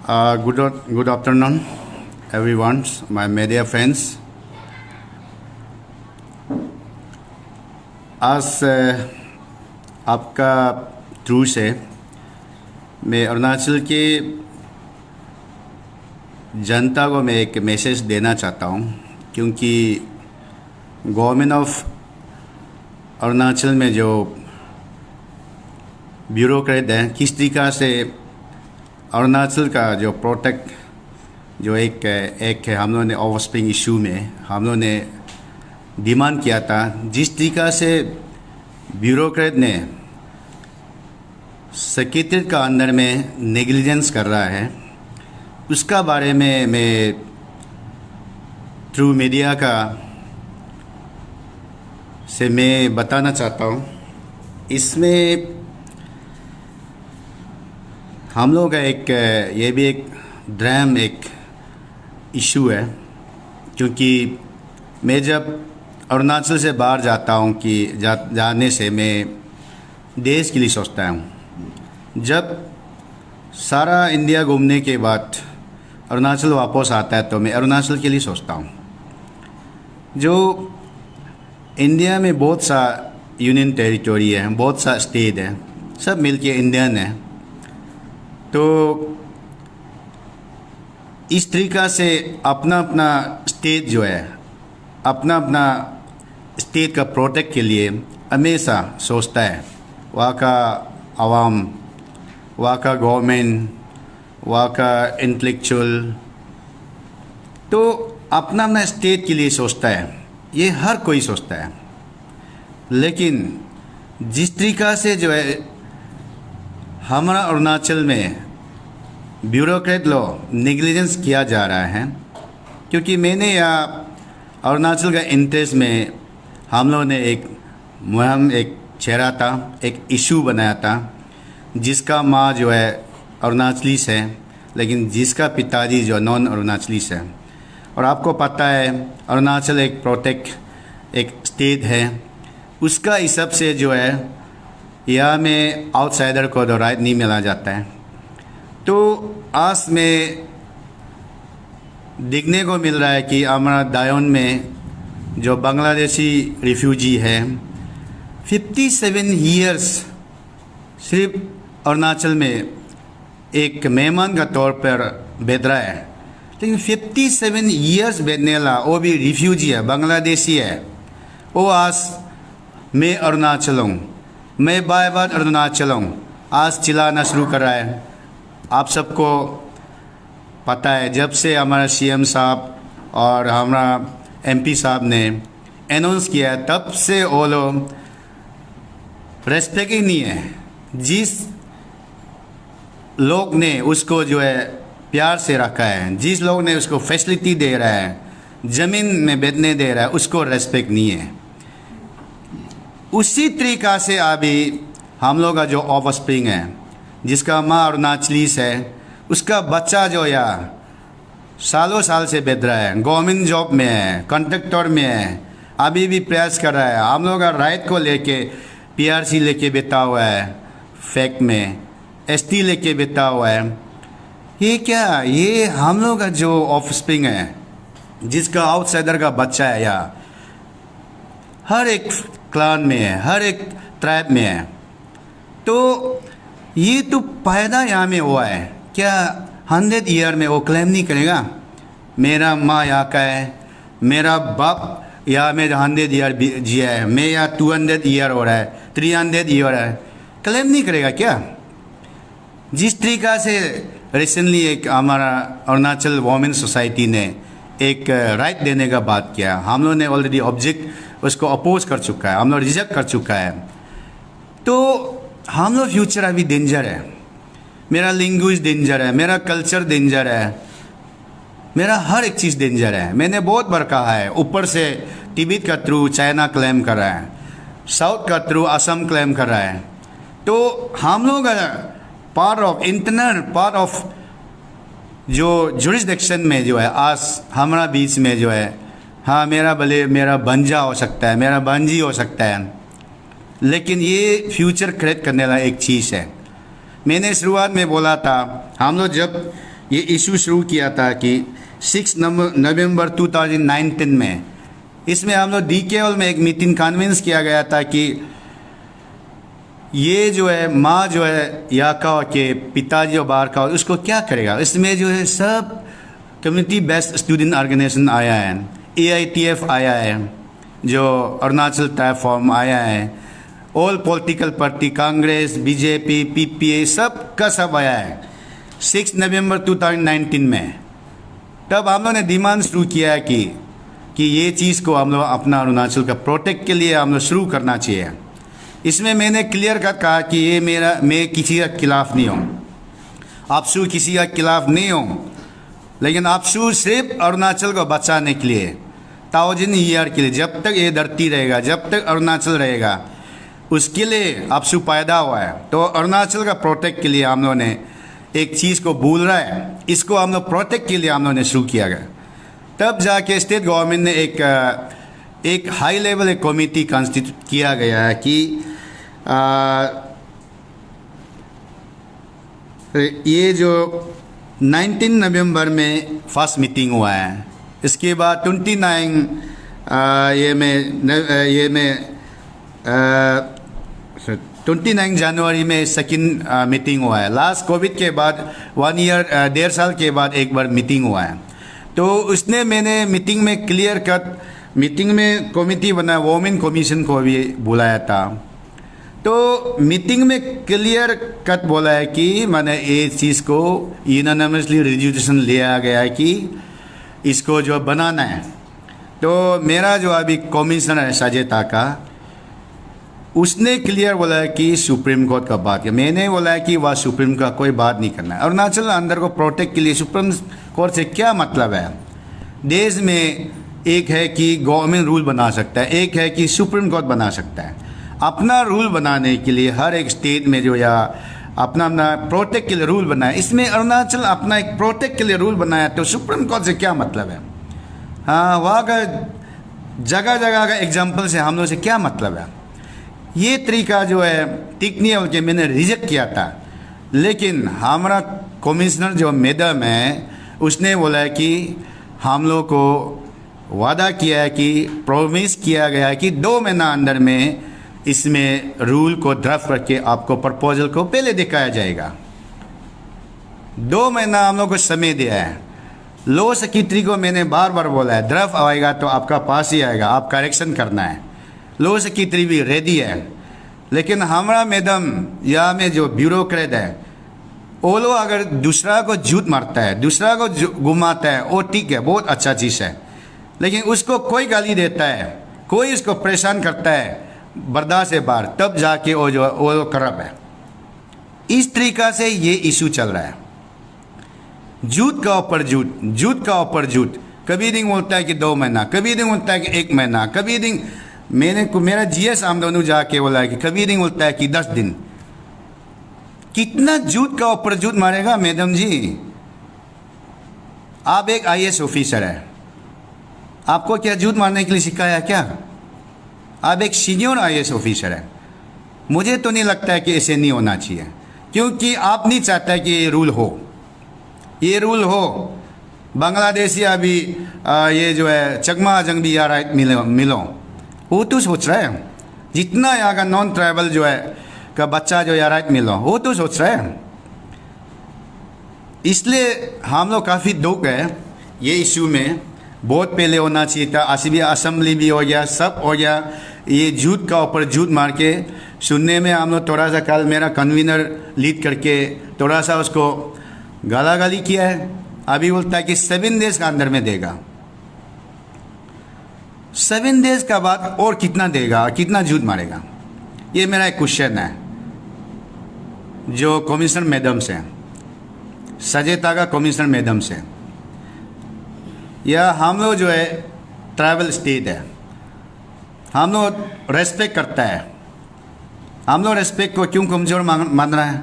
Good afternoon, everyone, my media friends. आज आपका through से मैं अरुणाचल के जनता को मैं एक मैसेज देना चाहता हूँ, क्योंकि गवर्नमेंट ऑफ अरुणाचल में जो ब्यूरोक्रेट है, किस तरीक़ा से अरुणाचल का जो प्रोटेक्ट जो एक है, हम लोगों ने ऑफस्प्रिंग इशू में हम लोगों ने डिमांड किया था, जिस तरीक़ा से ब्यूरोक्रेट ने सेक्रेटरीट का अंदर में नेग्लिजेंस कर रहा है, उसका बारे में मैं थ्रू मीडिया का से मैं बताना चाहता हूँ। इसमें हम लोग का ये भी एक ड्राम एक इशू है, क्योंकि मैं जब अरुणाचल से बाहर जाता हूँ कि जाने से मैं देश के लिए सोचता हूँ। जब सारा इंडिया घूमने के बाद अरुणाचल वापस आता है तो मैं अरुणाचल के लिए सोचता हूँ। जो इंडिया में बहुत सा यूनियन टेरिटोरी है, बहुत सा स्टेट है, सब मिलके इंडियन है। तो इस तरीक़ा से अपना अपना स्टेट जो है, अपना अपना स्टेट का प्रोटेक्ट के लिए हमेशा सोचता है। वहाँ का आवाम, वहाँ का गवर्नमेंट, वहाँ का इंटेलेक्चुअल, तो अपना अपना स्टेट के लिए सोचता है। ये हर कोई सोचता है, लेकिन जिस तरीक़ा से जो है हमारा अरुणाचल में ब्यूरोक्रेट लो नेग्लिजेंस किया जा रहा है, क्योंकि मैंने यहाँ अरुणाचल का इंटरेस्ट में हम लोगों ने एक मुहिम एक छेड़ा था, एक इशू बनाया था, जिसका माँ जो है अरुणाचली से, लेकिन जिसका पिताजी जो नॉन अरुणाचली से। और आपको पता है अरुणाचल एक प्रोटेक्ट एक स्टेट है, उसका हिसाब से जो है यहाँ में आउटसाइडर को तो राइट नहीं मिला जाता है। तो आज में देखने को मिल रहा है कि हमारा दायोन में जो बांग्लादेशी रिफ्यूजी है 57 ईयर्स सिर्फ अरुणाचल में एक मेहमान का तौर पर बैठ रहा है, लेकिन 57 ईयर्स बैठने वाला वो भी रिफ्यूजी है, बांग्लादेशी है। वो आज मैं अरुणाचल हूँ, मैं बार बार अरुणाचल हूँ, आज चिल्लाना शुरू कर रहा है। आप सबको पता है, जब से हमारा सीएम साहब और हमारा एमपी साहब ने अनाउंस किया है, तब से वो लोग रेस्पेक्ट ही नहीं है। जिस लोग ने उसको जो है प्यार से रखा है, जिस लोग ने उसको फैसिलिटी दे रहा है, ज़मीन में बैठने दे रहा है, उसको रेस्पेक्ट नहीं है। उसी तरीक़ा से अभी हम लोग का जो ऑफस्प्रिंग है, जिसका माँ अरुणाचली है, उसका बच्चा जो या सालों साल से बैठ रहा है, गवर्नमेंट जॉब में है, कॉन्ट्रैक्टर में है, अभी भी प्रयास कर रहा है। हम लोग का राइट को लेके पीआरसी लेके बैठा हुआ है, फैक्ट में एसटी लेके बैठा हुआ है। ये क्या, ये हम लोग का जो ऑफस्प्रिंग है, जिसका आउटसाइडर का बच्चा है, या हर एक क्लान में है, हर एक ट्राइब में है। तो ये तो पैदा यहाँ में हुआ है, क्या 100 ईयर में वो क्लेम नहीं करेगा मेरा माँ यहाँ का है, मेरा बाप यहाँ में 100 ईयर जिया है, मैं यहाँ 200 ईयर हो रहा है, 300 ईयर है, क्लेम नहीं करेगा क्या? जिस तरीक़ा से रिसेंटली एक हमारा अरुणाचल वोमेन सोसाइटी ने एक राइट देने का बात किया, हम लोगों ने ऑलरेडी ऑब्जेक्ट उसको अपोज कर चुका है, हम लोग रिजेक्ट कर चुका है। तो हम लोग फ्यूचर अभी डेंजर है, मेरा लैंग्वेज डेंजर है, मेरा कल्चर डेंजर है, मेरा हर एक चीज़ डेंजर है। मैंने बहुत बार कहा है, ऊपर से तिब्बत का थ्रू चाइना क्लेम कर रहा है, साउथ का थ्रू असम क्लेम कर रहा है। तो हम लोग part of internal part of जो जुरिस्डिक्शन में जो है आज हमारा बीच में जो है, हाँ मेरा भले मेरा बंजा हो सकता है, मेरा बंजी हो सकता है, लेकिन ये फ्यूचर क्रिएट करने वाला एक चीज़ है। मैंने शुरुआत में बोला था, हम लोग जब ये इशू शुरू किया था कि 6 नवंबर 2019 में, इसमें हम लोग DKL में एक मीटिंग कन्विंस किया गया था कि ये जो है माँ जो है याका के पिताजी और बाहर का उसको क्या करेगा। इसमें जो है सब कम्युनिटी बेस्ड स्टूडेंट ऑर्गेनाइजेशन आया है, AITF आया है, जो अरुणाचल ट्राइब फॉर्म आया है, all political party Congress BJP PPA सब का सब आया है 6 नवंबर 2019 में। तब हम लोगों ने डिमांड शुरू किया है कि ये चीज़ को हम लोग अपना अरुणाचल का प्रोटेक्ट के लिए हम लोग शुरू करना चाहिए। इसमें मैंने क्लियर कट कहा कि ये मैं किसी के खिलाफ नहीं हूँ, आपसू किसी के खिलाफ नहीं हूँ, लेकिन आपसू सिर्फ अरुणाचल को बचाने के लिए 1000 ईयर के लिए, जब तक ये धरती रहेगा, जब तक अरुणाचल रहेगा, उसके लिए आपसू पैदा हुआ है। तो अरुणाचल का प्रोटेक्ट के लिए हम लोगों ने एक चीज़ को भूल रहा है, इसको हम लोग प्रोटेक्ट के लिए हम लोगों ने शुरू किया गया। तब जाके स्टेट गवर्नमेंट ने एक हाई लेवल एक कमेटी कॉन्स्टिट्यूट किया गया है कि ये जो 19 नवंबर में फर्स्ट मीटिंग हुआ है, इसके बाद 29 जनवरी में सेकंड मीटिंग हुआ है। लास्ट कोविड के बाद 1 ईयर 1.5 साल के बाद एक बार मीटिंग हुआ है। तो उसने मैंने मीटिंग में क्लियर कट, मीटिंग में कमेटी बनाया, वोमेन कमीशन को भी बुलाया था। तो मीटिंग में क्लियर कट बोला है कि मैंने ये चीज़ को यूनानिमसली रेजोल्यूशन लिया गया है कि इसको जो बनाना है। तो मेरा जो अभी कमिश्नर है सजेता का, उसने क्लियर बोला है कि सुप्रीम कोर्ट का बात है। मैंने बोला है कि वह सुप्रीम का कोई बात नहीं करना है। अरुणाचल अंदर को प्रोटेक्ट के लिए सुप्रीम कोर्ट से क्या मतलब है। देश में एक है कि गवर्नमेंट रूल बना सकता है, एक है कि सुप्रीम कोर्ट बना सकता है। अपना रूल बनाने के लिए हर एक स्टेट में जो या अपना प्रोटेक्ट के लिए रूल बनाया, इसमें अरुणाचल अपना एक प्रोटेक्ट के लिए रूल बनाया, तो सुप्रीम कोर्ट से क्या मतलब है। हाँ, वहाँ का जगह जगह का एग्जाम्पल से हम लोग से क्या मतलब है। ये तरीका जो है ठीक नहीं है कि मैंने रिजेक्ट किया था। लेकिन हमारा कमिश्नर जो मैडम है, उसने बोला है कि हम लोग को वादा किया है कि प्रॉमिस किया गया है कि 2 महीना अंदर में इसमें रूल को ड्राफ्ट करके आपको प्रपोजल को पहले दिखाया जाएगा। 2 महीना हम लोग को समय दिया है। लॉ सेक्रेटरी को मैंने बार बार बोला है, ड्राफ्ट आएगा तो आपका पास ही आएगा, आप करेक्शन करना है। लॉ सेक्रेटरी भी रेडी है। लेकिन हमारा मैडम या में जो ब्यूरोक्रेट है, वो लोग अगर दूसरा को झूठ मारता है, दूसरा को घुमाता है, वो ठीक है, बहुत अच्छा चीज़ है। लेकिन उसको कोई गाली देता है, कोई उसको परेशान करता है बर्दाश्त से बाहर, तब जाके वो करप्ट है। इस तरीका से ये इशू चल रहा है। झूठ का ऊपर झूठ, झूठ का ऊपर झूठ। कभी दिन बोलता है कि 2 महीना, कभी दिन बोलता है कि 1 महीना, कभी दिन मेरा GS हम दोनों जाके बोला है कि कभी दिन बोलता है कि 10 दिन। कितना झूठ का ऊपर झूठ मारेगा मैडम जी। आप एक IAS ऑफिसर है, आपको क्या झूठ मारने के लिए सिखाया क्या। आप एक सीनियर IAS ऑफिसर है। मुझे तो नहीं लगता है कि ऐसे नहीं होना चाहिए, क्योंकि आप नहीं चाहता कि ये रूल हो। ये रूल हो, बांग्लादेशी अभी ये जो है चकमा जंग भी यार मिलो, वो तो सोच रहा है। जितना यहाँ का नॉन ट्राइबल जो है का बच्चा जो यार मिलो, वो तो सोच रहा है। इसलिए हम लोग काफ़ी दुख है ये इशू में। बहुत पहले होना चाहिए था। असेंबली भी हो गया, सब हो गया। ये झूठ का ऊपर झूठ मार के सुनने में हम लोग थोड़ा सा, कल मेरा कन्वीनर लीड करके थोड़ा सा उसको गाला गाली किया है। अभी बोलता है कि 7 डेज का अंदर में देगा। 7 डेज का बाद और कितना देगा, कितना झूठ मारेगा। ये मेरा एक क्वेश्चन है जो कमिश्नर मैडम से, सजेता का कमिश्नर मैडम से, या हम लोग जो है ट्राइबल स्टेट है, हम लोग रेस्पेक्ट करता है। हम लोग रेस्पेक्ट को क्यों कमज़ोर मान रहा है।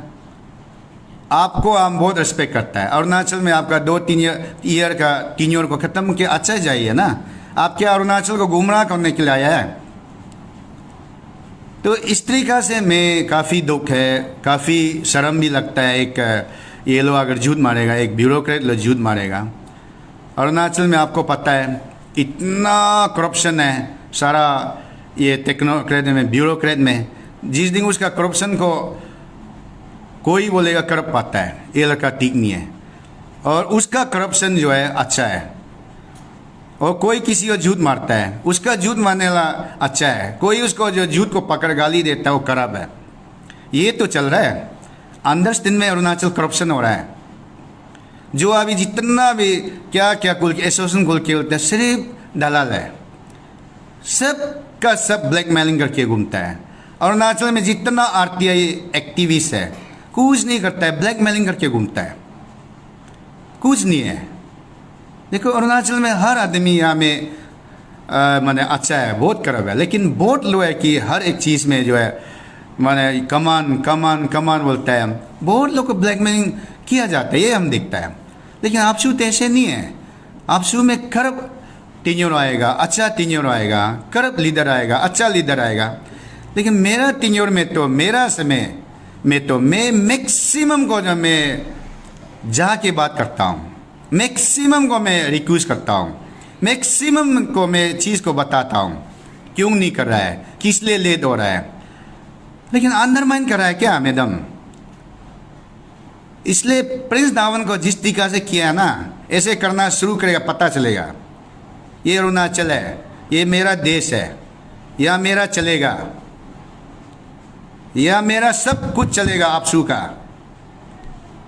आपको हम बहुत रेस्पेक्ट करता है। अरुणाचल में आपका 2-3 ईयर का टीन्योर को ख़त्म किया, अच्छा जाइए ना। आप क्या अरुणाचल को गुमराह करने के लिए आया है। तो इस तरीक़ा से मैं काफ़ी दुख है, काफ़ी शर्म भी लगता है। एक ये लोग अगर झूठ मारेगा, एक ब्यूरोक्रेट लोग झूठ मारेगा। अरुणाचल में आपको पता है इतना करप्शन है, सारा ये टेक्नोक्रेट में, ब्यूरोक्रेट में। जिस दिन उसका करप्शन को कोई बोलेगा कर पाता है, ये लड़का ठीक नहीं है, और उसका करप्शन जो है अच्छा है। और कोई किसी को झूठ मारता है, उसका झूठ मारने वाला अच्छा है। कोई उसको जो झूठ को पकड़ गाली देता है वो खराब है। ये तो चल रहा है अंडरस्टैंड में। अरुणाचल करप्शन हो रहा है। जो अभी जितना भी क्या क्या कुल के एसोसिएशन कुल के होते हैं, सिर्फ दलाल है, सब का सब ब्लैकमेलिंग करके घूमता है। अरुणाचल में जितना आरटीआई एक्टिविस्ट है कुछ नहीं करता है, ब्लैकमेलिंग करके घूमता है, कुछ नहीं है। देखो अरुणाचल में हर आदमी यहाँ में माने अच्छा है, बहुत खराब है, लेकिन बहुत लो है कि हर एक चीज़ में जो है माने कमान कमान कमान बोलता है। बहुत लोग को ब्लैकमेलिंग किया जाता है, ये हम देखता है। लेकिन आपशू तो ऐसे नहीं है। आपशू में खराब टीन्योर आएगा, अच्छा टीन्योर आएगा, खराब लीडर आएगा, अच्छा लीडर आएगा। लेकिन मेरा टीन्योर में तो, मेरा समय में तो मैं मैक्सिमम को जो मैं जाके बात करता हूँ, मैक्सिमम को मैं रिक्वेस्ट करता हूँ, मैक्सिमम को मैं चीज़ को बताता हूँ क्यों नहीं कर रहा है, किस लिए लेट हो रहा है। लेकिन अंडरमाइन कर रहा है क्या मैडम? इसलिए प्रिंस दावन को जिस तरीका से किया ना, ऐसे करना शुरू करेगा, पता चलेगा ये अरुणाचल है, ये मेरा देश है, या मेरा चलेगा, या मेरा सब कुछ चलेगा आपसू का।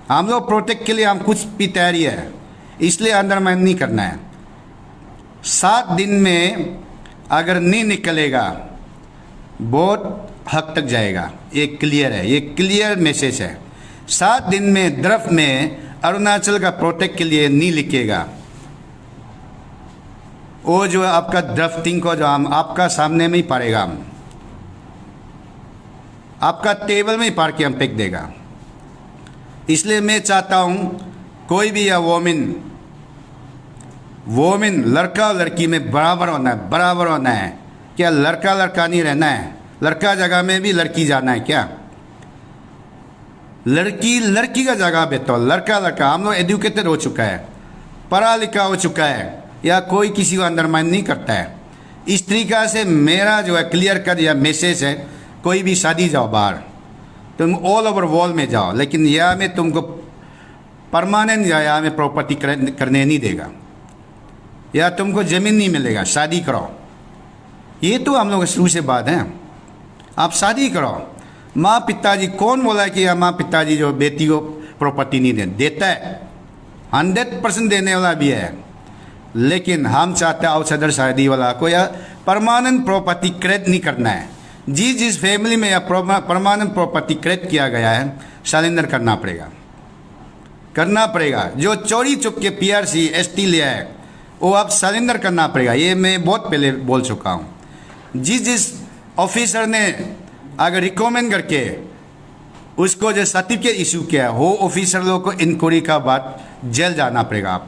हम लोग प्रोटेक्ट के लिए हम कुछ भी तैयारी है, इसलिए अंडरमाइन नहीं करना है। 7 दिन में अगर नहीं निकलेगा बहुत हद तक जाएगा, ये क्लियर है, ये क्लियर मैसेज है। 7 दिन में ड्राफ्ट में अरुणाचल का प्रोटेक्ट के लिए नहीं लिखेगा, वो जो आपका ड्राफ्टिंग को जो हम आपका सामने में ही पड़ेगा, हम आपका टेबल में ही पार के हम फेंक देगा। इसलिए मैं चाहता हूँ कोई भी या वोमेन लड़का और लड़की में बराबर होना है, बराबर होना है। क्या लड़का लड़का नहीं रहना है? लड़का जगह में भी लड़की जाना है क्या? लड़की लड़की का जगह पे तो लड़का लड़का। हम लोग एजुकेटेड हो चुका है, पढ़ा लिखा हो चुका है, या कोई किसी को अंडरमाइन नहीं करता है। इस तरीका से मेरा जो है क्लियर कट या मैसेज है, कोई भी शादी जाओ बाहर, तुम ऑल ओवर वर्ल्ड में जाओ, लेकिन यहाँ में तुमको परमानेंट या यहाँ में प्रॉपर्टी करने नहीं देगा, या तुमको ज़मीन नहीं मिलेगा। शादी करो, ये तो हम लोग शुरू से बात है। आप शादी करो। माँ पिताजी कौन बोला कि या माँ पिताजी जो बेटी को प्रॉपर्टी नहीं देता है? 100% देने वाला भी है, लेकिन हम चाहते हैं आउटसाइडर शादी वाला को या परमानेंट प्रॉपर्टी क्रेडिट नहीं करना है। जिस फैमिली में या परमानेंट प्रॉपर्टी क्रेडिट किया गया है, सरेंडर करना पड़ेगा। जो चोरी चुप के पीआरसी एसटी लिया है वो अब सरेंडर करना पड़ेगा। ये मैं बहुत पहले बोल चुका हूँ। जिस ऑफिसर ने अगर रिकमेंड करके उसको जो सर्टिफिकेट इशू किया है, वो ऑफिसर लोग को इंक्वायरी का बाद जेल जाना पड़ेगा आप।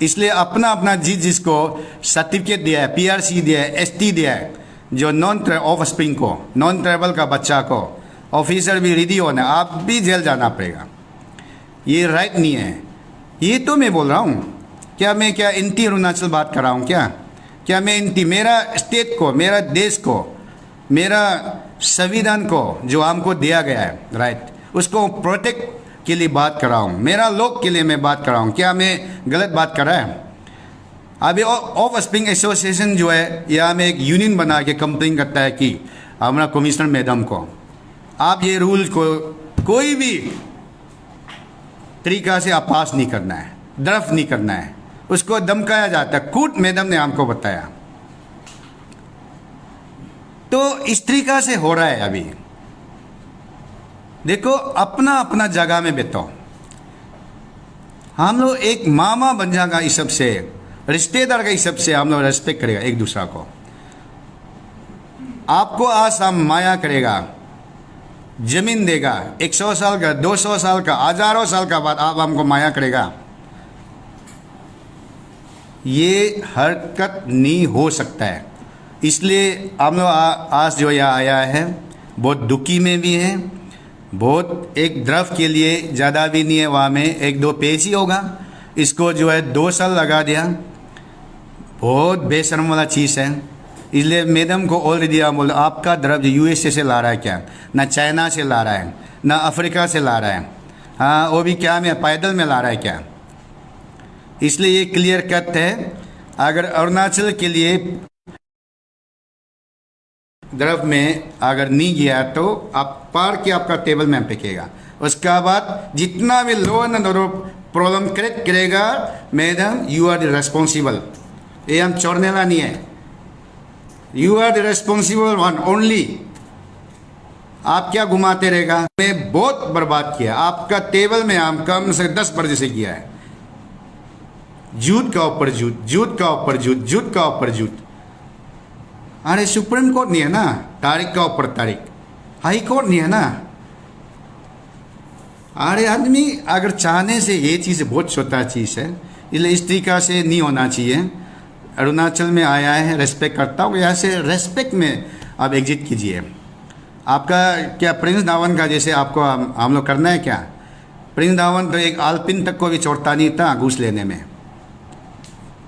इसलिए अपना अपना जिसको सर्टिफिकेट दिया है, पीआरसी दिया है, एसटी दिया है, जो नॉन ऑफ स्प्रिंग को, नॉन ट्राइबल का बच्चा को ऑफिसर भी रेडी होना, आप भी जेल जाना पड़ेगा। ये राइट नहीं है। ये तो मैं बोल रहा हूँ। क्या मैं क्या एंटी अरुणाचल बात कर रहा हूँ? क्या मैं एंटी मेरा स्टेट को, मेरा देश को, मेरा संविधान को जो हमको दिया गया है राइट, उसको प्रोटेक्ट के लिए बात कर रहा हूँ। मेरा लोग के लिए मैं बात कर रहा हूँ। क्या मैं गलत बात कर रहा है? अभी ऑफ स्प्रिंग एसोसिएशन जो है, यहाँ में एक यूनियन बना के कंप्लेन करता है कि हमारा कमिश्नर मैडम को आप ये रूल को कोई भी तरीका से आप पास नहीं करना है, ड्राफ्ट नहीं करना है। उसको धमकाया जाता है, खुद मैडम ने हमको बताया। तो इस तरीका से हो रहा है अभी। देखो अपना अपना जगह में बैठो। हम लोग एक मामा बन जाएगा, इस सब से रिश्तेदार का हिसाब से हम लोग रेस्पेक्ट करेगा एक दूसरा को। आपको आज हम माया करेगा, जमीन देगा, 100 साल का, 200 साल का, हजारों साल का बाद आप हमको माया करेगा। ये हरकत नहीं हो सकता है। इसलिए हम लोग आज जो यहाँ आया है बहुत दुखी में भी है, बहुत एक द्रव के लिए ज़्यादा भी नहीं है, वहाँ में 1-2 पेज ही होगा, इसको जो है 2 साल लगा दिया। बहुत बेशर्म वाला चीज़ है। इसलिए मैडम को ऑलरेडी हम बोले आपका द्रव यूएसए से ला रहा है क्या, ना चाइना से ला रहा है, ना अफ्रीका से ला रहा है, हाँ वो भी क्या में पैदल में ला रहा है क्या। इसलिए ये क्लियर कट है, अगर अरुणाचल के लिए द्रव में अगर नहीं गया तो आप पार के आपका टेबल में फेंकेगा। उसका बाद जितना भी लो एंड प्रॉब्लम क्रिएट करेगा, madam you are the responsible. ये हम छोड़ने वाला नहीं है, you are the responsible one only. आप क्या घुमाते रहेगा, मैं बहुत बर्बाद किया आपका टेबल में, हम कम से 10 बार जैसे किया है, झूठ का ऊपर झूठ, झूठ का ऊपर झूठ, झूठ का ऊपर झूठ। अरे सुप्रीम कोर्ट नहीं है ना, तारीख का ऊपर तारीख, हाई कोर्ट नहीं है ना। अरे आदमी अगर चाहने से ये चीज़ बहुत छोटा चीज़ है, इसलिए इस तरीका से नहीं होना चाहिए। अरुणाचल में आया है, रेस्पेक्ट करता हूँ, यहाँ से रेस्पेक्ट में आप एग्जिट कीजिए। आपका क्या प्रिंस धावन का जैसे आपको हम लोग करना है क्या? प्रिंस धावन तो एक आलपिन तक को भी छोड़ता नहीं था घूस लेने में।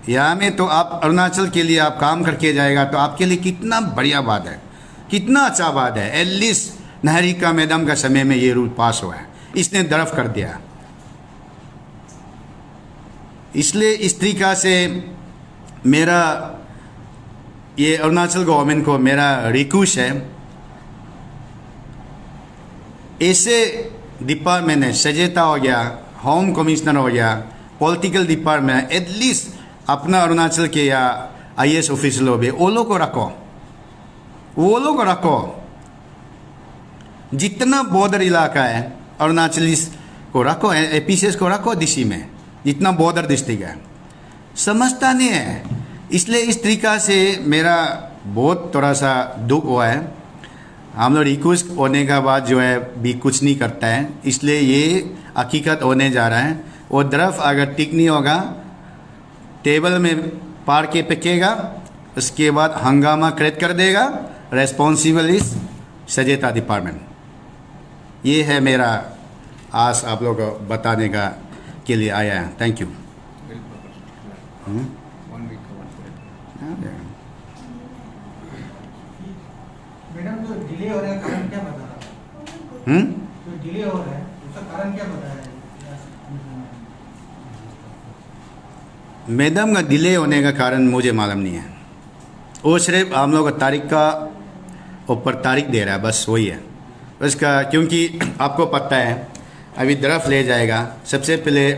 यहाँ में तो आप अरुणाचल के लिए आप काम करके जाएगा तो आपके लिए कितना बढ़िया बात है, कितना अच्छा बात है। एटलीस्ट नहरिका मैडम का समय में ये रूल पास हुआ है, इसने दरफ कर दिया। इसलिए इस तरीका से मेरा ये अरुणाचल गवर्नमेंट को मेरा रिक्वेस्ट है, ऐसे डिपार्टमेंट है, सजेता हो गया, होम कमिश्नर हो गया, पॉलिटिकल डिपार्टमेंट, एटलीस्ट अपना अरुणाचल के या आईएएस ऑफिसर लोग भी वो लोग को रखो, वो लोग को रखो। जितना बॉर्डर इलाका है अरुणाचलीस को रखो, एपीसीएस को रखो डीसी में, जितना बॉर्डर डिस्ट्रिक्ट है, समझता नहीं है। इसलिए इस तरीका से मेरा बहुत थोड़ा सा दुख हुआ है। हम लोग रिक्वेस्ट होने का बाद जो है भी कुछ नहीं करता है, इसलिए ये हकीकत होने जा रहा है। वो द्रफ अगर टिक नहीं होगा, टेबल में पार के फेंकेगा, उसके बाद हंगामा क्रिएट कर देगा। रेस्पॉन्सिबल इज सजेता डिपार्टमेंट। ये है मेरा आस आप लोग को बताने का के लिए आया है। Thank you. मैडम जो डिले हो रहा है कारण क्या बता रहा है? जो डिले हो रहा है उसका कारण क्या बता रहा है? मैडम का डिले होने का कारण मुझे मालूम नहीं है, वो सिर्फ हम लोग का तारीख का ऊपर तारीख दे रहा है, बस वही है उसका। क्योंकि आपको पता है अभी द्रफ ले जाएगा, सबसे पहले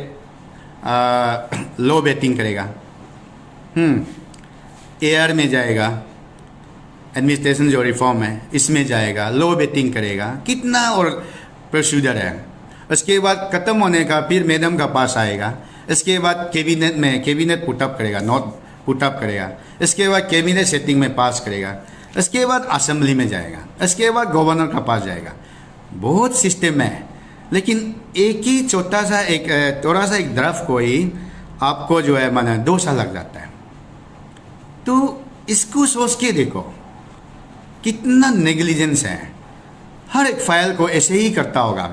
लो बेटिंग करेगा, एआर में जाएगा, एडमिनिस्ट्रेशन जो रिफॉर्म है इसमें जाएगा, लो बेटिंग करेगा, कितना और प्रोसीजर है। उसके बाद ख़त्म होने का फिर मैडम का पास आएगा, इसके बाद कैबिनेट में कैबिनेट पुटअप करेगा, नोट पुटअप करेगा, इसके बाद कैबिनेट सेटिंग में पास करेगा, इसके बाद असेंबली में जाएगा, इसके बाद गवर्नर का पास जाएगा। बहुत सिस्टम है, लेकिन एक ही छोटा सा एक थोड़ा सा एक द्रफ को ही आपको जो है माना 2 साल लग जाता है। तो इसको सोच के देखो कितना नेग्लिजेंस है। हर एक फाइल को ऐसे ही करता होगा,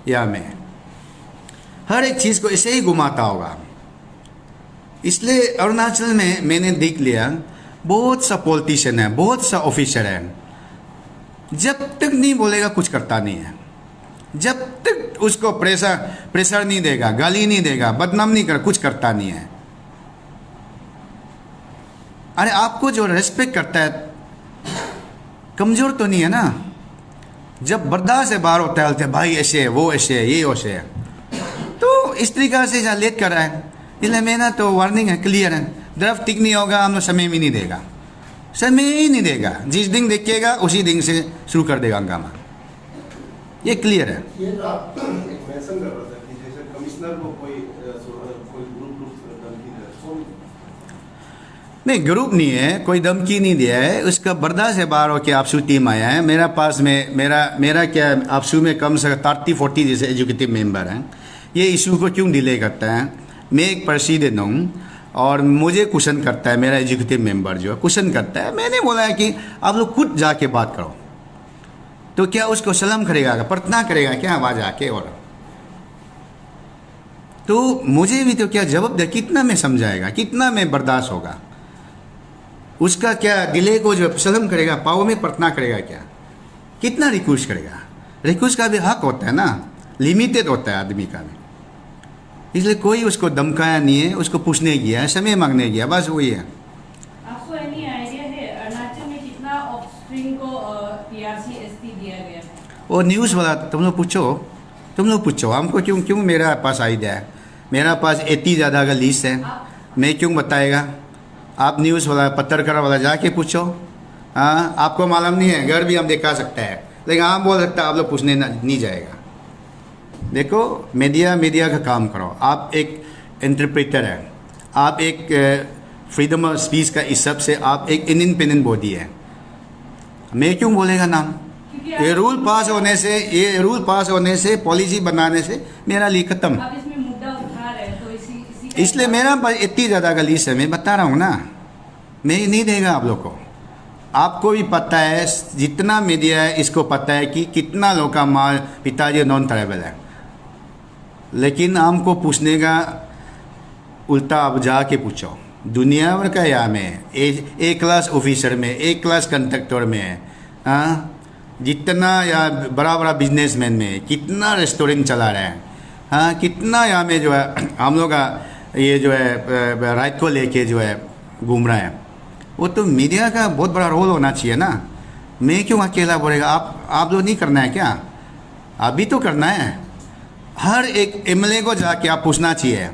या में हर एक चीज़ को ऐसे ही घुमाता होगा। इसलिए अरुणाचल में मैंने देख लिया बहुत सा पॉलिटिशियन है, बहुत सा ऑफिसर है, जब तक नहीं बोलेगा कुछ करता नहीं है। जब तक उसको प्रेशर नहीं देगा, गाली नहीं देगा, बदनाम नहीं कर, कुछ करता नहीं है। अरे आपको जो रेस्पेक्ट करता है कमज़ोर तो नहीं है ना। जब बर्दाश्त से बाहर होता है भाई ऐसे है, वो ऐसे है, ये वैसे है, तो इस तरीक़ा से जहाँ लेट कर रहा है। इसलिए मेरा तो वार्निंग है, क्लियर है, द्रफ ठीक नहीं होगा, हम लोग समय भी नहीं देगा, समय ही नहीं देगा। जिस दिन देखेगा उसी दिन से शुरू कर देगा हंगामा, ये क्लियर है। ये आप एक मेंशन कर रहा था कि जैसे कमिश्नर को कोई ग्रुप धमकी दे, नहीं ग्रुप नहीं है, कोई धमकी नहीं दिया है, उसका बर्दाश्त से बाहर होकर आपसू टीम आया है मेरा पास में। मेरा क्या आपसू में कम से कम 30-40 जैसे एजुकेटिव मेंबर हैं। ये इशू को क्यों डिले करता है? मैं एक प्रेसिडेंट हूँ, और मुझे क्वेश्चन करता है, मेरा एग्जीक्यूटिव मेंबर जो है क्वेश्चन करता है। मैंने बोला है कि आप लोग खुद जाके बात करो। तो क्या उसको सलाम करेगा, प्रार्थना करेगा क्या वहाँ जाके? और तो मुझे भी तो क्या जवाब दे, कितना में समझाएगा, कितना में बर्दाश्त होगा उसका? क्या दिले को जो सलाम करेगा, पाँव में प्रार्थना करेगा क्या? कितना रिक्वेस्ट करेगा? रिक्वेस्ट का भी हक होता है ना, लिमिटेड होता है आदमी का भी। इसलिए कोई उसको धमकाया नहीं है, उसको पूछने गया, समय मांगने गया, बस वही है। आपको एनी आइडिया है अरुणाचल में कितना ऑफस्प्रिंग को पीआरसी एसटी दिया गया है? वो न्यूज़ वाला तुम लोग पूछो, हमको क्यों मेरा पास आइडिया है, मेरा पास इतनी ज़्यादा का लिस्ट है, मैं क्यों बताएगा? आप न्यूज़ वाला, पत्रकार वाला जाके पूछो। हाँ, आपको मालूम नहीं है, घर भी हम दिखा सकता है, लेकिन आप बोल सकता है आप लोग पूछने नहीं जाएगा। देखो, मीडिया का काम करो। आप एक इंटरप्रेटर है, आप एक फ्रीडम ऑफ स्पीच का हिसाब से आप एक इंडिपेंडेंट बॉडी है। मैं क्यों बोलेगा नाम? ये रूल पास होने से पॉलिसी बनाने से मेरा लिए खत्म। आप इसमें मुद्दा उठा रहे हैं तो इसी इसलिए मेरा पास इतनी ज़्यादा का लिस्ट है, मैं बता रहा हूँ ना, मैं नहीं देगा आप लोग को। आपको भी पता है, जितना मीडिया है इसको पता है कि कितना लोग का माँ पिताजी नॉन ट्राइबल है, लेकिन हमको पूछने का उल्टा आप जाके पूछो। दुनिया भर का यहाँ में ए क्लास ऑफिसर में, ए क्लास कंट्रैक्टर में, हाँ, जितना या बड़ा बिजनेसमैन में कितना रेस्टोरेंट चला रहे हैं, हाँ, कितना यहाँ में जो है हम लोग का ये जो है राइट को लेके जो है घूम रहा है। वो तो मीडिया का बहुत बड़ा रोल होना चाहिए ना। मैं क्यों अकेला बोलेगा? आप लोग नहीं करना है क्या? अभी तो करना है। हर एक एमएलए को जाके आप पूछना चाहिए,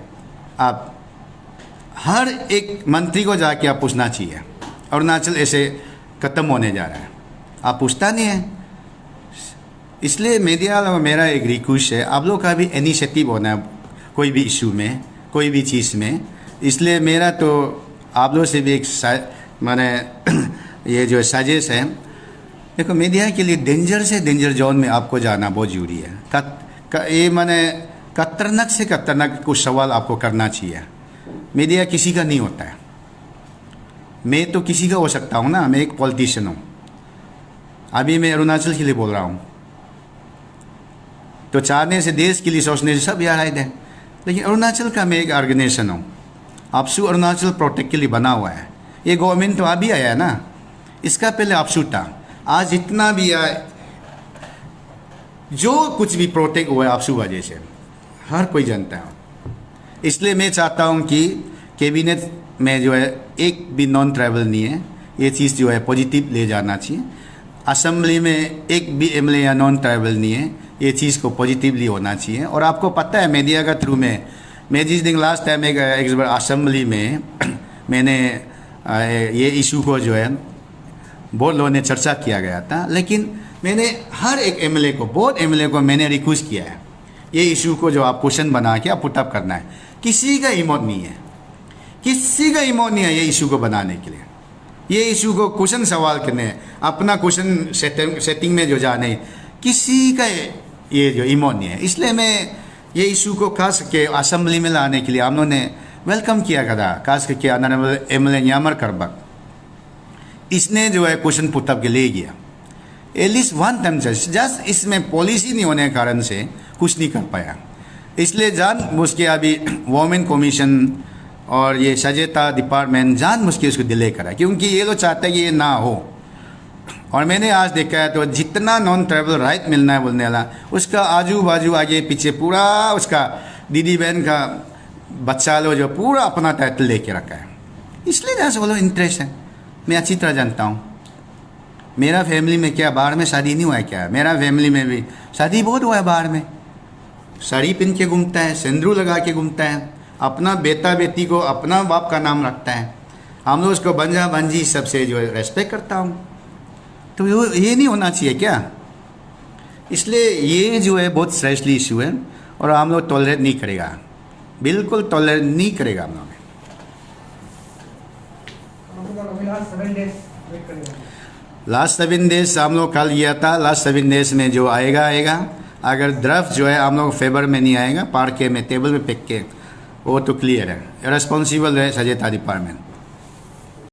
आप हर एक मंत्री को जाके आप पूछना चाहिए अरुणाचल ऐसे ख़त्म होने जा रहा है, आप पूछता नहीं है। इसलिए मीडिया मेरा एक रिक्वेस्ट है, आप लोग का भी इनिशिएटिव होना है कोई भी इशू में, कोई भी चीज़ में। इसलिए मेरा तो आप लोगों से भी एक माने ये जो साजिश है, देखो मीडिया के लिए डेंजर से डेंजर जोन में आपको जाना बहुत ज़रूरी है। ये माने खतरनाक से खतरनाक कुछ सवाल आपको करना चाहिए। मीडिया किसी का नहीं होता है, मैं तो किसी का हो सकता हूँ ना, मैं एक पॉलिटिशियन हूँ। अभी मैं अरुणाचल के लिए बोल रहा हूँ, तो चाहने से, देश के लिए सोचने से सब यार आए थे, लेकिन अरुणाचल का मैं एक ऑर्गेनाइजेशन हूँ, आपसू अरुणाचल प्रोटेक्ट के लिए बना हुआ है। ये गवर्नमेंट तो अभी आया है ना, इसका पहले आपसू था। आज जितना भी आए, जो कुछ भी प्रोटेक्ट हुआ है आपसू वजह से, हर कोई जानता है। इसलिए मैं चाहता हूँ कि कैबिनेट में जो है एक भी नॉन ट्राइबल नहीं है, ये चीज़ जो है पॉजिटिव ले जाना चाहिए। असेंबली में एक भी एमएलए या नॉन ट्राइबल नहीं है, ये चीज़ को पॉजिटिवली होना चाहिए। और आपको पता है मीडिया का थ्रू में, मैं जिस दिन लास्ट टाइम एक बार असेंबली में मैंने ये इशू को जो है बहुत लोगों ने चर्चा किया गया था, लेकिन मैंने हर एक एमएलए को, बहुत एमएलए को मैंने रिक्वेस्ट किया है ये इशू को जो आप क्वेश्चन बना के आप पुटअप करना है। किसी का हिम्मत नहीं है, किसी का हिम्मत नहीं है ये इशू को बनाने के लिए, ये इशू को क्वेश्चन सवाल करने, अपना क्वेश्चन सेटिंग में जो जाने, किसी का ये जो हिम्मत नहीं है। इसलिए मैं ये इशू को खास के असेंबली में लाने के लिए हम लोगों ने वेलकम किया था, खास करके ऑनरेबल एमएलए न्यामर करबक, इसने जो है क्वेश्चन पुटअप के ले गया एटलीस्ट वन टाइम। जस्ट इसमें पॉलिसी नहीं होने के कारण से कुछ नहीं कर पाया। इसलिए जान मुझके अभी वोमेन कमीशन और ये सजेता डिपार्टमेंट जान मुझके उसको डिले करा, क्योंकि ये लोग चाहते हैं कि ये ना हो। और मैंने आज देखा है तो जितना नॉन ट्राइबल राइट मिलना है बोलने वाला, उसका आजू बाजू आगे पीछे पूरा उसका दीदी बहन का बच्चा लोग जो पूरा अपना टाइटल लेके रखा है। इसलिए जहाँ से बोलो इंटरेस्ट है, मैं अच्छी तरह जानता हूँ। मेरा फैमिली में क्या बाहर में शादी नहीं हुआ है क्या? मेरा फैमिली में भी शादी बहुत हुआ है बाहर में, साड़ी पहन के घूमता है, सिंदूर लगा के घूमता है, अपना बेटा बेटी को अपना बाप का नाम रखता है। हम लोग उसको बंजा बंजी सबसे जो है रेस्पेक्ट करता हूँ। तो ये नहीं होना चाहिए क्या? इसलिए ये जो है बहुत सीरियसली इशू है और हम लोग टॉलरेट नहीं करेगा, बिल्कुल टॉलरेट नहीं करेगा हम लोग। लास्ट 7 डेज हम लोग कल किया था, लास्ट 7 डेज में जो आएगा। अगर ड्राफ्ट जो है हम लोग फेवर में नहीं आएगा, पार के में टेबल में फेंक के वो तो क्लियर है, रेस्पॉन्सिबल है सजेता डिपार्टमेंट।